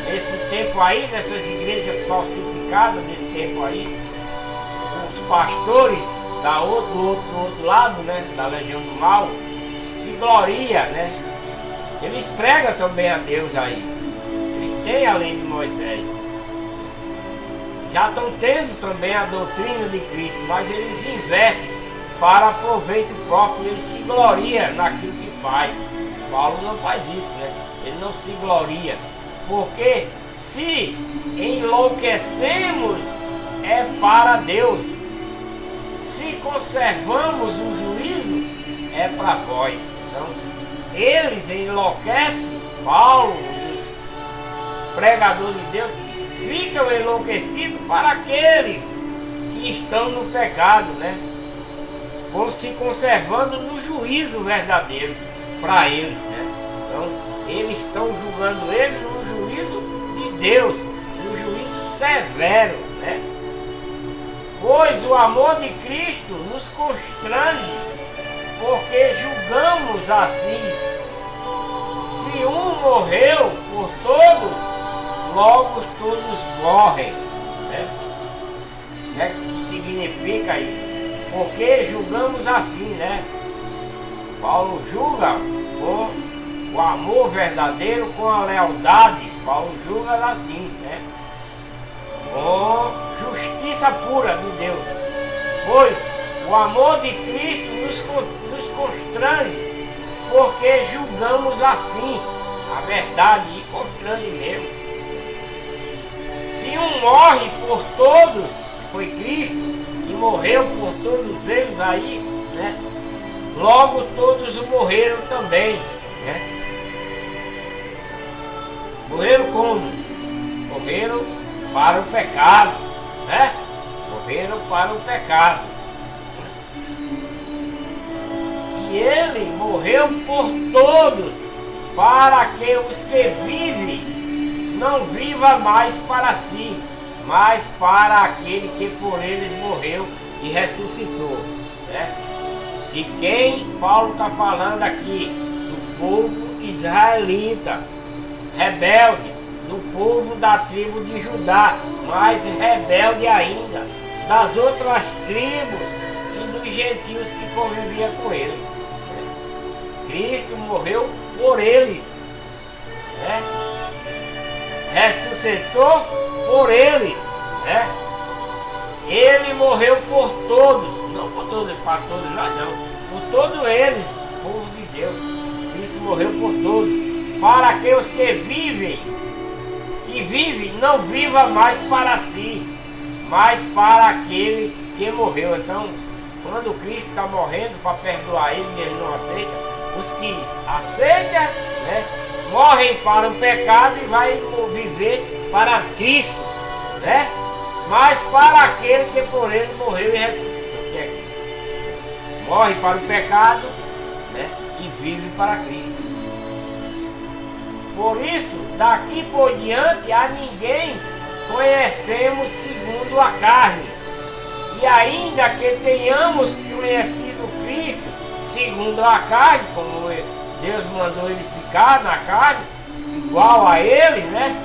Porque nesse tempo aí, nessas igrejas falsificadas, nesse tempo aí, os pastores do outro lado, né, da legião do mal, se gloria, né? Eles pregam também a Deus aí. Eles têm a lei de Moisés. Já estão tendo também a doutrina de Cristo, mas eles invertem para proveito próprio. Eles se gloriam naquilo que faz. Paulo não faz isso, né? Ele não se gloria. Porque se enlouquecemos, é para Deus. Se conservamos o juízo, é para vós. Então, eles enlouquecem, Paulo e os pregadores de Deus ficam enlouquecidos para aqueles que estão no pecado, né? Se conservando no juízo verdadeiro para eles, né? Então, eles estão julgando ele no juízo de Deus, no juízo severo, né? Pois o amor de Cristo nos constrange, porque julgamos assim: se um morreu por todos, logo todos morrem, né? O que significa isso? Porque julgamos assim, né? Paulo julga com o amor verdadeiro, com a lealdade. Paulo julga assim, né? Com justiça pura de Deus. Pois o amor de Cristo nos constrange, porque julgamos assim a verdade e contrário mesmo. Se um morre por todos, foi Cristo que morreu por todos eles aí, né? Logo todos morreram também, né? Morreram como? Morreram para o pecado, né? Morreram para o pecado. E ele morreu por todos, para que os que vivem não viva mais para si, mas para aquele que por eles morreu e ressuscitou, né? E quem Paulo está falando aqui? Do povo israelita, rebelde, do povo da tribo de Judá, mais rebelde ainda, das outras tribos e dos gentios que conviviam com ele. Cristo morreu por eles, né? Ressuscitou por eles, né? Ele morreu por todos, não por todos, para todos nós não, por todos eles, povo de Deus. Cristo morreu por todos, para que os que vivem não viva mais para si, mas para aquele que morreu. Então, quando Cristo está morrendo para perdoar ele e ele não aceita, os que aceitam, né, morrem para o pecado e vai viver para Cristo, né? Mas para aquele que por ele morreu e ressuscitou, que é Cristo. Morre para o pecado, né, e vive para Cristo. Por isso, daqui por diante a ninguém conhecemos segundo a carne. E ainda que tenhamos conhecido Cristo segundo a carne, como Deus mandou ele ficar na carne, igual a ele, né?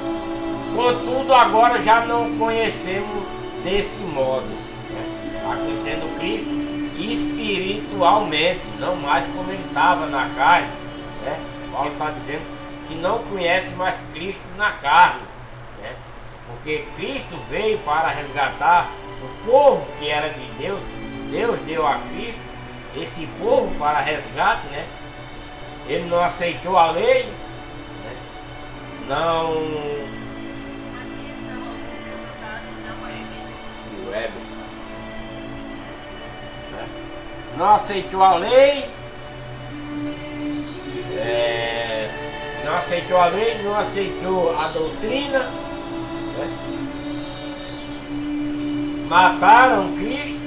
Contudo, agora já não conhecemos desse modo, né? Está conhecendo Cristo espiritualmente, não mais como ele estava na carne, né? Paulo está dizendo que não conhece mais Cristo na carne, né? Porque Cristo veio para resgatar o povo que era de Deus. Deus deu a Cristo esse povo para resgate, né? Ele não aceitou a lei, né? Não. Aqui estão alguns resultados da web. Né? Não aceitou a lei, não aceitou a lei, não aceitou a doutrina, né? Mataram Cristo.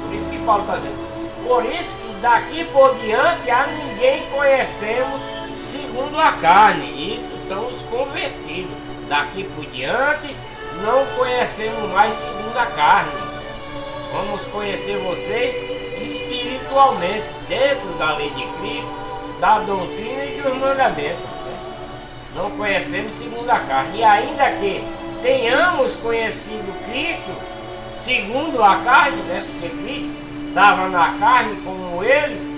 Por isso que Paulo está dizendo. Por isso que daqui por diante a ninguém conhecemos segundo a carne. Isso são os convertidos. Daqui por diante não conhecemos mais segundo a carne. Vamos conhecer vocês espiritualmente, dentro da lei de Cristo, da doutrina e dos mandamentos, né? Não conhecemos segundo a carne. E ainda que tenhamos conhecido Cristo segundo a carne, né? Porque Cristo estava na carne como eles,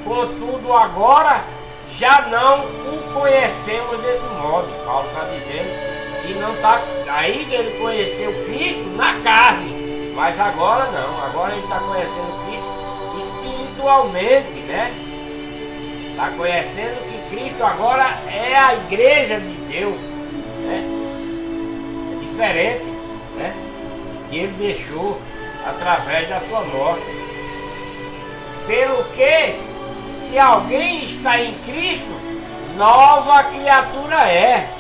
contudo agora já não o conhecemos desse modo. Paulo está dizendo que não está. Aí ele conheceu Cristo na carne, mas agora não, agora ele está conhecendo Cristo espiritualmente, né? Está conhecendo que Cristo agora é a igreja de Deus, né? É diferente, né? Que ele deixou através da sua morte. Pelo que, se alguém está em Cristo, nova criatura é.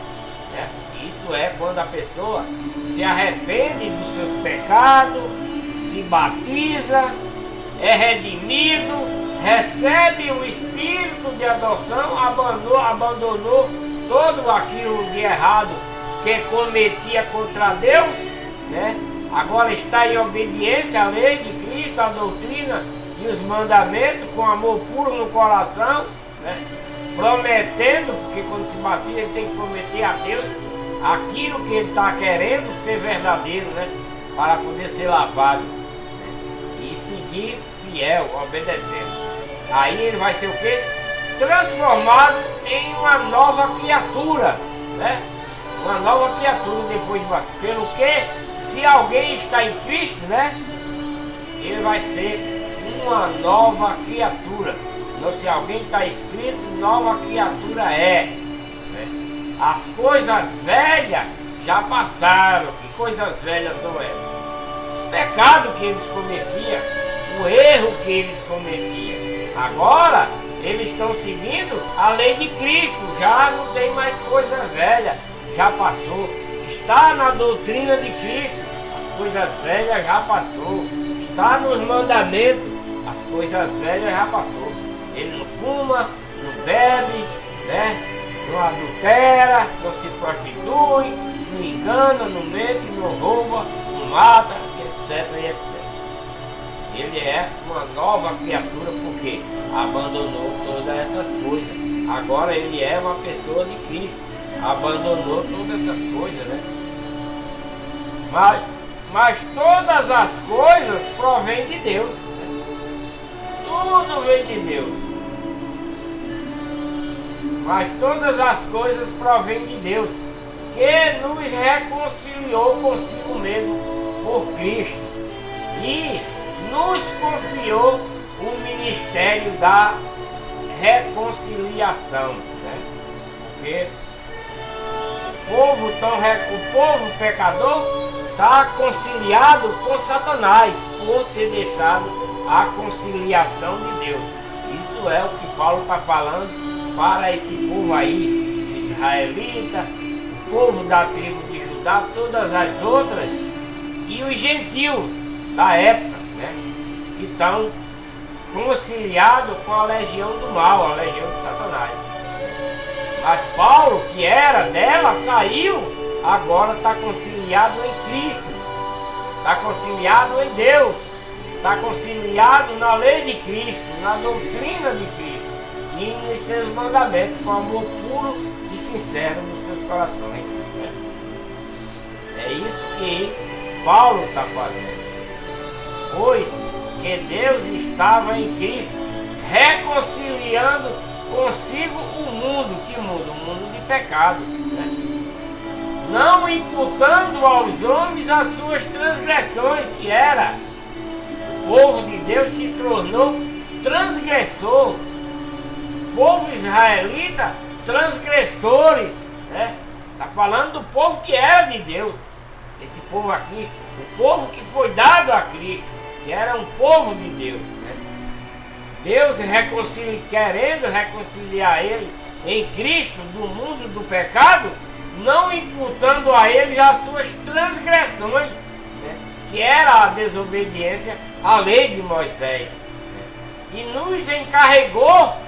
Né? Isso é quando a pessoa se arrepende dos seus pecados, se batiza, é redimido, recebe o espírito de adoção, abandonou todo aquilo de errado que cometia contra Deus, né? Agora está em obediência à lei de Cristo, à doutrina e os mandamentos, com amor puro no coração, né? Prometendo, porque quando se batiza ele tem que prometer a Deus aquilo que ele está querendo ser verdadeiro, né? Para poder ser lavado, né? E seguir fiel, obedecendo. Aí ele vai ser o quê? Transformado em uma nova criatura, né? Uma nova criatura depois de bater. Pelo que, se alguém está em Cristo, né? Ele vai ser uma nova criatura. Então, se alguém está escrito, nova criatura é. Né? As coisas velhas já passaram. Que coisas velhas são essas? Os pecados que eles cometiam, o erro que eles cometiam. Agora, eles estão seguindo a lei de Cristo. Já não tem mais coisa velha, já passou. Está na doutrina de Cristo. As coisas velhas já passou. Está nos mandamentos. As coisas velhas já passou. Ele não fuma, não bebe, né? Não adultera, não se prostitui, não engana, não mente, não rouba, não mata, etc, etc. Ele é uma nova criatura porque abandonou todas essas coisas. Agora ele é uma pessoa de Cristo. Abandonou todas essas coisas, né? Mas todas as coisas provêm de Deus. Tudo vem de Deus. Mas todas as coisas provêm de Deus, que nos reconciliou consigo mesmo por Cristo e nos confiou o ministério da reconciliação, né? Porque o povo pecador está conciliado com Satanás por ter deixado a conciliação de Deus. Isso é o que Paulo está falando para esse povo aí, os israelitas, o povo da tribo de Judá, todas as outras, e os gentios da época, né, que estão conciliados com a legião do mal, a legião de Satanás. Mas Paulo, que era dela, saiu, agora está conciliado em Cristo, está conciliado em Deus, está conciliado na lei de Cristo, na doutrina de Cristo e nos seus mandamentos, com amor puro e sincero nos seus corações. Né? É isso que Paulo está fazendo. Pois que Deus estava em Cristo, reconciliando consigo o mundo. Que mundo? O mundo de pecado. Né? Não imputando aos homens as suas transgressões, que era o povo de Deus se tornou transgressor. O povo israelita, transgressores, né? Está falando do povo que era de Deus. Esse povo aqui, o povo que foi dado a Cristo, que era um povo de Deus, né? Deus querendo reconciliar ele em Cristo do mundo do pecado, não imputando a eles as suas transgressões, né? Que era a desobediência à lei de Moisés, né? E nos encarregou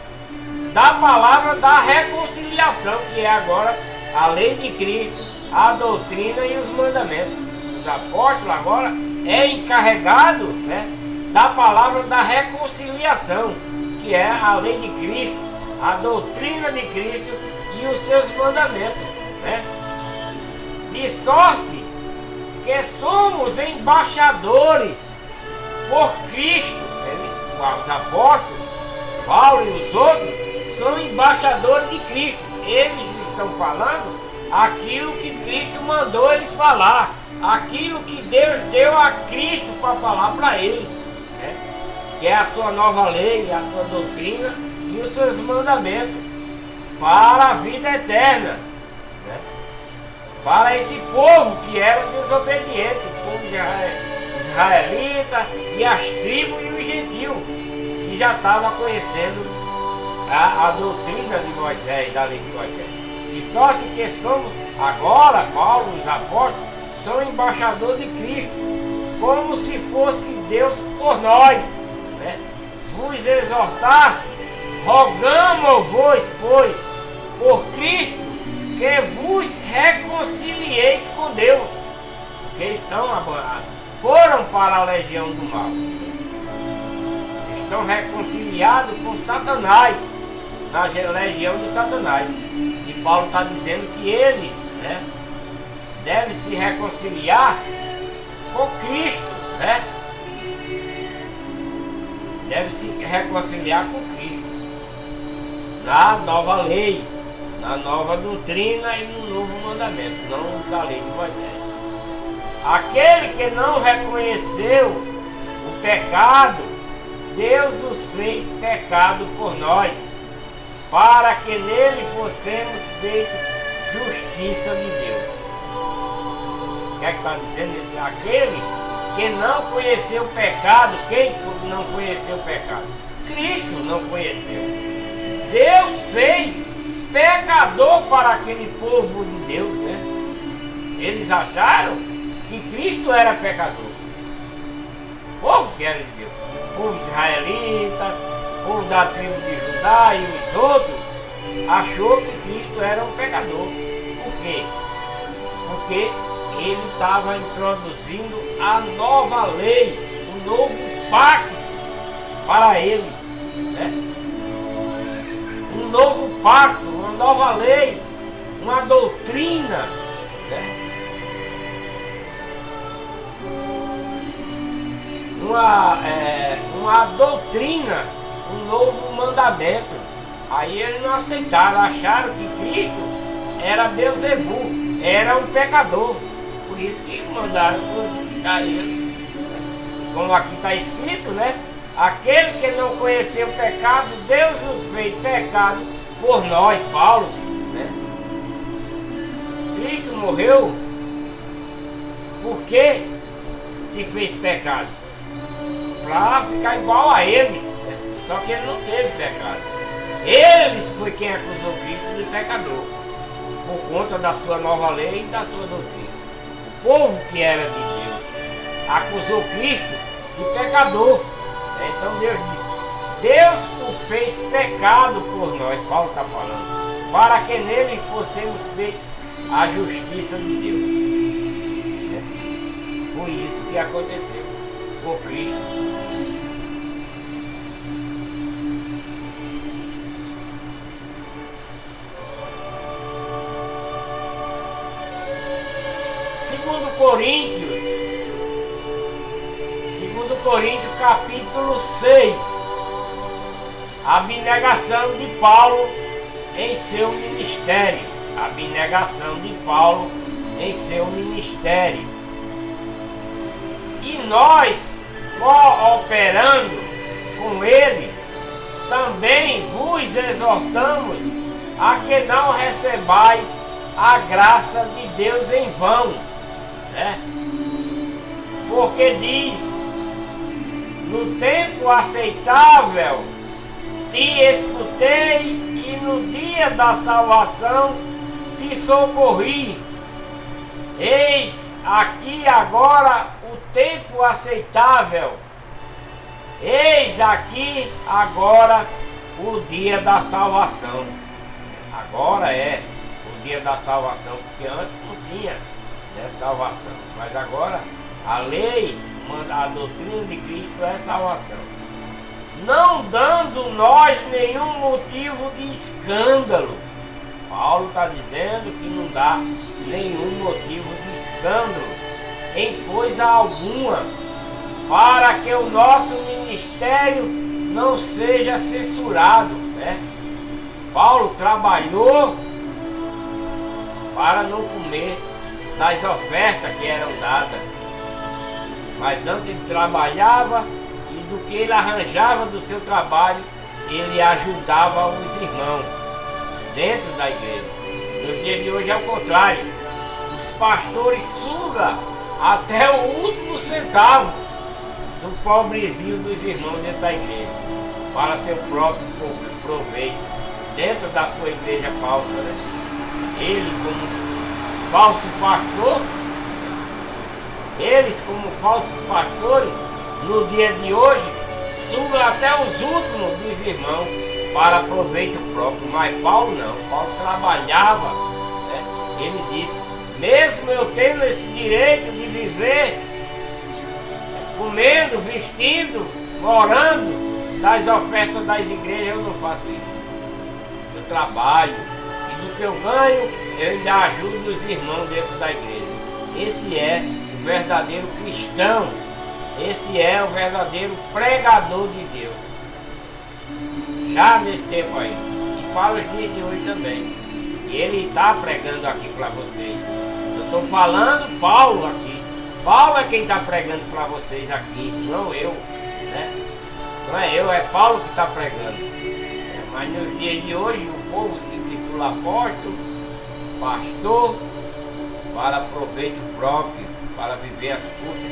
da palavra da reconciliação, que é agora a lei de Cristo, a doutrina e os mandamentos. Os apóstolos agora é encarregado, né, da palavra da reconciliação, que é a lei de Cristo, a doutrina de Cristo e os seus mandamentos, né? De sorte que somos embaixadores por Cristo. Os apóstolos, Paulo e os outros, são embaixadores de Cristo. Eles estão falando aquilo que Cristo mandou eles falar, aquilo que Deus deu a Cristo para falar para eles, né? Que é a sua nova lei, a sua doutrina e os seus mandamentos para a vida eterna, né? Para esse povo que era desobediente, o povo israelita e as tribos e os gentios, que já estavam conhecendo a doutrina de Moisés, da lei de Moisés. De sorte que somos agora, Paulo, os apóstolos, são embaixadores de Cristo, como se fosse Deus por nós, né? Vos exortasse, rogamos-vos, pois, por Cristo, que vos reconcilieis com Deus, porque foram para a legião do mal, estão reconciliados com Satanás, na legião de Satanás. E Paulo está dizendo que eles, né, devem se reconciliar com Cristo, né? Deve se reconciliar com Cristo na nova lei, na nova doutrina e no novo mandamento, não da lei de Moisés. Aquele que não reconheceu o pecado Deus os fez pecado por nós, para que nele fossemos feitos justiça de Deus. O que é que está dizendo isso? Aquele que não conheceu o pecado. Quem não conheceu o pecado? Cristo não conheceu. Deus fez pecador para aquele povo de Deus, né? Eles acharam que Cristo era pecador. O povo que era de Deus, o povo israelita, o povo da tribo de Judá e os outros, achou que Cristo era um pecador. Por quê? Porque ele estava introduzindo a nova lei, um novo pacto para eles, né? Um novo pacto, uma nova lei, uma doutrina, né? Uma doutrina, um novo mandamento. Aí eles não aceitaram, acharam que Cristo era Beelzebu, era um pecador. Por isso que mandaram crucificar ele. E como aqui está escrito, né? Aquele que não conheceu o pecado, Deus o fez pecado por nós, Paulo, né? Cristo morreu porque se fez pecado, para ficar igual a eles, né? Só que ele não teve pecado. Eles foi quem acusou Cristo de pecador, por conta da sua nova lei e da sua doutrina. O povo que era de Deus acusou Cristo de pecador. Então Deus diz: Deus o fez pecado por nós, Paulo está falando, para que nele fossemos feitos a justiça de Deus. Foi isso que aconteceu por Cristo. Segundo Coríntios capítulo 6, a abnegação de Paulo em seu ministério. A abnegação de Paulo em seu ministério. E nós, cooperando com ele, também vos exortamos a que não recebais a graça de Deus em vão, né? Porque diz: no tempo aceitável te escutei e no dia da salvação te socorri. Eis aqui agora o tempo aceitável. Eis aqui agora o dia da salvação. Agora é o dia da salvação, porque antes não tinha, né, salvação. Mas agora a lei, a doutrina de Cristo é salvação. Não dando nós nenhum motivo de escândalo. Paulo está dizendo que não dá nenhum motivo de escândalo em coisa alguma, para que o nosso ministério não seja censurado, né? Paulo trabalhou para não comer das ofertas que eram dadas, mas antes ele trabalhava e do que ele arranjava do seu trabalho, ele ajudava os irmãos dentro da igreja. No dia de hoje é o contrário. Os pastores sugam até o último centavo do pobrezinho dos irmãos dentro da igreja, para seu próprio proveito, dentro da sua igreja falsa, né? Ele como falso pastor, eles como falsos pastores, no dia de hoje, sugam até os últimos dos irmãos para proveito próprio. Mas Paulo não, Paulo trabalhava, né? Ele disse: mesmo eu tendo esse direito de viver, comendo, vestindo, morando das ofertas das igrejas, eu não faço isso. Eu trabalho e do que eu ganho, eu ainda ajudo os irmãos dentro da igreja. Esse é o verdadeiro cristão. Esse é o verdadeiro pregador de Deus. Já nesse tempo aí, e para os dias de hoje também, que ele está pregando aqui para vocês. Eu estou falando Paulo aqui. Paulo é quem está pregando para vocês aqui, não eu, né? Não é eu, é Paulo que está pregando. Mas nos dias de hoje o povo se intitula apóstolo, pastor, para proveito próprio, para viver as custas.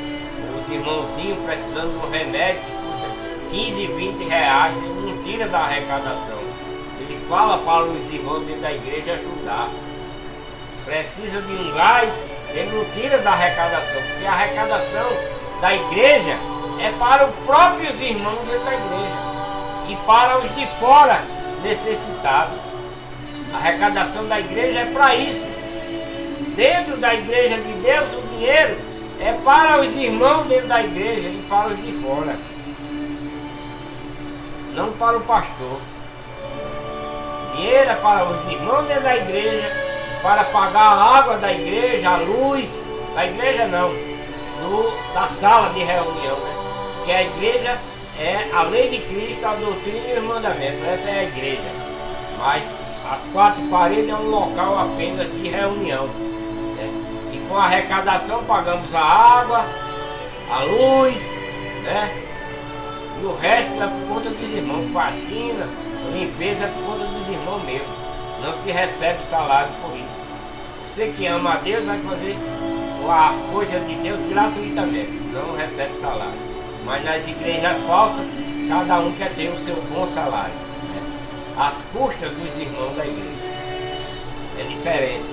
Os irmãozinhos precisando de um remédio que custa 15, 20 reais, ele não tira da arrecadação. Ele fala para os irmãos dentro da igreja ajudar. Precisa de um gás, ele não tira da arrecadação, porque a arrecadação da igreja é para os próprios irmãos dentro da igreja e para os de fora necessitados. A arrecadação da igreja é para isso. Dentro da igreja de Deus, o dinheiro é para os irmãos dentro da igreja e para os de fora, não para o pastor. O dinheiro é para os irmãos dentro da igreja, para pagar a água da igreja, a luz da igreja não, da sala de reunião, né? Que a igreja é a lei de Cristo, a doutrina e os mandamentos. Essa é a igreja. Mas as quatro paredes é um local apenas de reunião, né? E com a arrecadação pagamos a água, a luz, né? E o resto é por conta dos irmãos. Faxina, limpeza é por conta dos irmãos mesmo. Não se recebe salário por isso. Você que ama a Deus vai fazer as coisas de Deus gratuitamente, não recebe salário. Mas nas igrejas falsas, cada um quer ter o seu bom salário, né? Às custas dos irmãos da igreja. É diferente.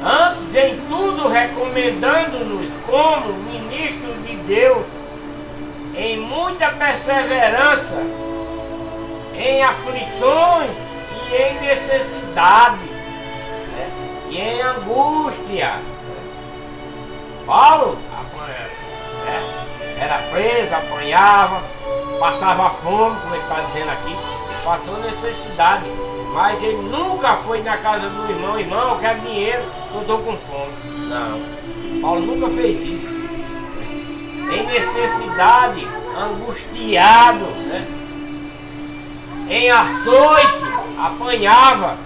Antes em tudo recomendando-nos como ministro de Deus, em muita perseverança, em aflições e em necessidades, né? E em angústia. Paulo era preso, apanhava, passava fome, como ele está dizendo aqui, ele passou necessidade, mas ele nunca foi na casa do irmão: irmão, eu quero dinheiro, eu estou com fome. Não, Paulo nunca fez isso. Em necessidade, angustiado, né? Em açoite, apanhava,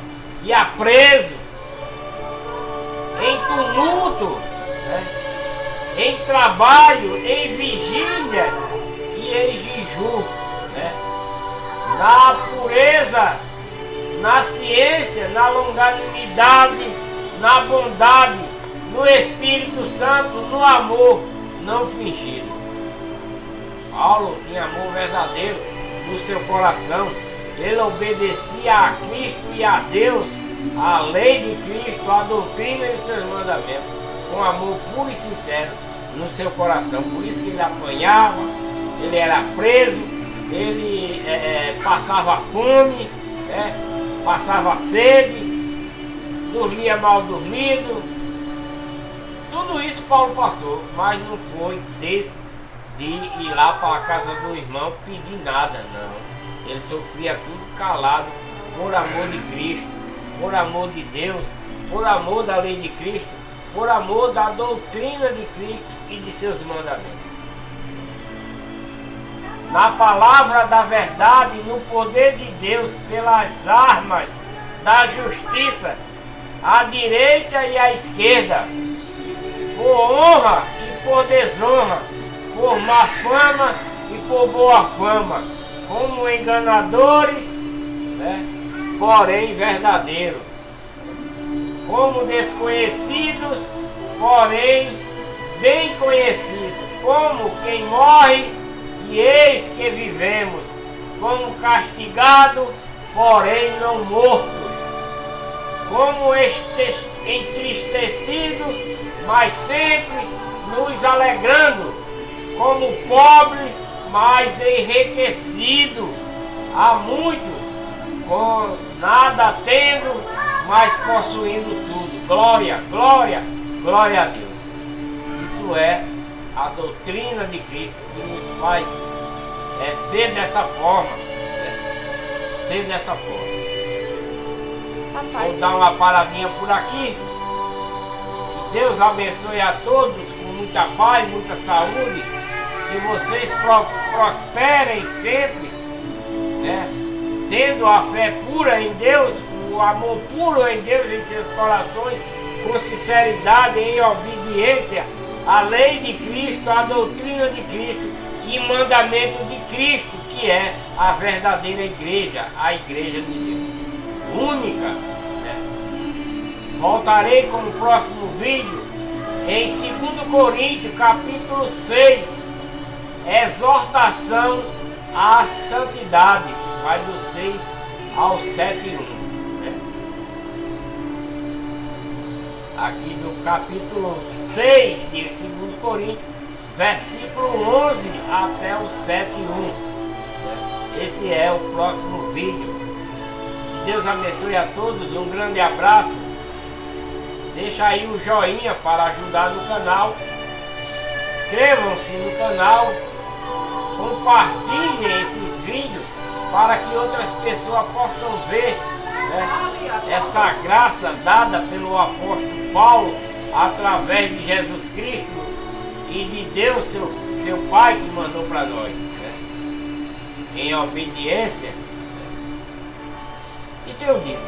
ia preso, em tumulto, né? Em trabalho, em vigílias e em jejum, né? Na pureza, na ciência, na longanimidade, na bondade, no Espírito Santo, no amor não fingido. Paulo tinha amor verdadeiro no seu coração. Ele obedecia a Cristo e a Deus, a lei de Cristo, a doutrina e os seus mandamentos, com amor puro e sincero no seu coração. Por isso que ele apanhava, ele era preso, ele passava fome, passava sede, dormia mal dormido. Tudo isso Paulo passou, mas não foi de ir lá para a casa do irmão pedir nada, não. Ele sofria tudo calado, por amor de Cristo, por amor de Deus, por amor da lei de Cristo, por amor da doutrina de Cristo e de seus mandamentos. Na palavra da verdade, no poder de Deus, pelas armas da justiça, à direita e à esquerda, por honra e por desonra, por má fama e por boa fama, como enganadores, né? Porém verdadeiros, como desconhecidos, porém bem conhecidos, como quem morre e eis que vivemos, como castigado, porém não mortos, como entristecidos, mas sempre nos alegrando, como pobres, mas enriquecidos, há muitos com nada tendo, mas possuindo tudo. Glória, glória, glória a Deus. Isso é a doutrina de Cristo que nos faz ser dessa forma, né? Ser dessa forma. Vou dar uma paradinha por aqui. Que Deus abençoe a todos com muita paz, muita saúde. Que vocês prosperem sempre, né? Tendo a fé pura em Deus, o amor puro em Deus em seus corações, com sinceridade, em obediência a lei de Cristo, a doutrina de Cristo e mandamento de Cristo, que é a verdadeira igreja, a igreja de Deus, única, né? Voltarei com o próximo vídeo em 2 Coríntios capítulo 6, exortação à santidade, vai do 6 ao 7:1, né? Aqui do capítulo 6 de 2 Coríntios, versículo 11 até o 7:1. Esse é o próximo vídeo. Que Deus abençoe a todos, um grande abraço. Deixa aí o joinha para ajudar no canal. Inscrevam-se no canal. Compartilhem esses vídeos para que outras pessoas possam ver, né, essa graça dada pelo apóstolo Paulo através de Jesus Cristo e de Deus, seu Pai, que mandou para nós, né, em obediência. E tenho dito,